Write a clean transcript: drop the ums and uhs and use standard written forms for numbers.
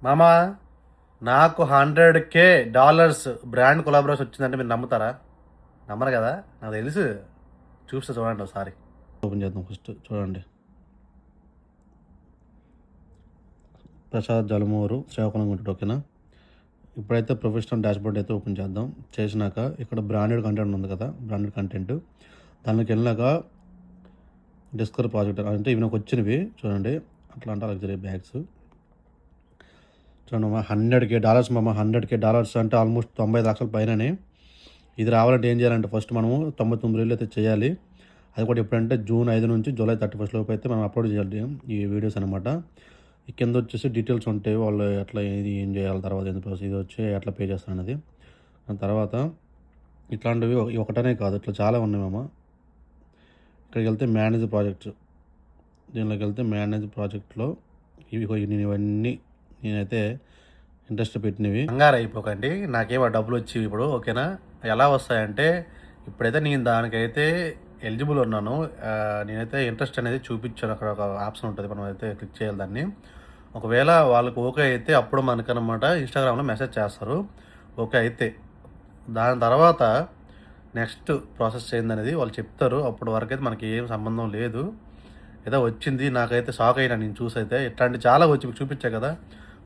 మామా, నాకు $100K brand collaboration వచ్చిందంటే మీరు నమ్ముతారా? నమ్మరు కదా, నాకు తెలుసు. చూస్తే చూడండి ఒకసారి. ఓపెన్ చేద్దాం ఫస్ట్. చూడండి, ప్రసాద్ జలమూరు శ్రీకాకుళం ఉంటుంది. ఓకేనా, ఇప్పుడైతే ప్రొఫెషనల్ డాష్బోర్డ్ అయితే ఓపెన్ చేద్దాం. చేసినాక ఇక్కడ బ్రాండెడ్ కంటెంట్ ఉంది కదా, బ్రాండెడ్ కంటెంట్ దానిలోకి వెళ్ళినాక డిస్కవర్ ప్రాజెక్ట్ అంటే ఇవి నాకు వచ్చినవి చూడండి. అట్లాంటా లగ్జరీ బ్యాగ్స్ చూడండి. $100K మామ. $100K అంటే ఆల్మోస్ట్ 95 లక్షల పైననే. ఇది రావాలంటే ఏం చేయాలంటే ఫస్ట్ మనము 99 రోజులు అయితే చేయాలి. అది కూడా ఎప్పుడంటే జూన్ 5 నుంచి జూలై 31 లోపు అయితే మనం అప్లోడ్ చేయాలి ఈ వీడియోస్ అనమాట. ఈ కింద వచ్చేసి డీటెయిల్స్ ఉంటాయి, వాళ్ళు ఎట్లా ఏం చేయాలి, తర్వాత ఎంత ప్రాసెస్, ఇది వచ్చి ఎట్లా పే చేస్తానది. దాని తర్వాత ఇట్లాంటివి ఒకటనే కాదు, ఇట్లా చాలా ఉన్నాయి మామ. ఇక్కడికి వెళ్తే మేనేజ్ ప్రాజెక్ట్స్, దీనిలోకి వెళ్తే మేనేజ్ ప్రాజెక్ట్లో ఇవన్నీ నేనైతే ఇంట్రెస్ట్ పెట్టినవి. కంగారు అయిపోకండి, నాకేమో డబ్బులు వచ్చి ఇప్పుడు. ఓకేనా, ఎలా వస్తాయంటే ఇప్పుడైతే నేను దానికైతే ఎలిజిబుల్ ఉన్నాను. నేనైతే ఇంట్రెస్ట్ అనేది చూపించాను. అక్కడ ఒక ఆప్షన్ ఉంటుంది, మనం అయితే క్లిక్ చేయాలి దాన్ని. ఒకవేళ వాళ్ళకి ఓకే అయితే అప్పుడు మనకనమాట ఇన్స్టాగ్రామ్లో మెసేజ్ చేస్తారు. ఓకే అయితే దాని తర్వాత నెక్స్ట్ ప్రాసెస్ ఏందనేది వాళ్ళు చెప్తారు. అప్పటి వరకు అయితే మనకి ఏం సంబంధం లేదు. ఏదో వచ్చింది, నాకైతే షాక్ అయినా నేను చూసైతే. ఇట్లాంటి చాలా వచ్చి మీకు చూపించా కదా.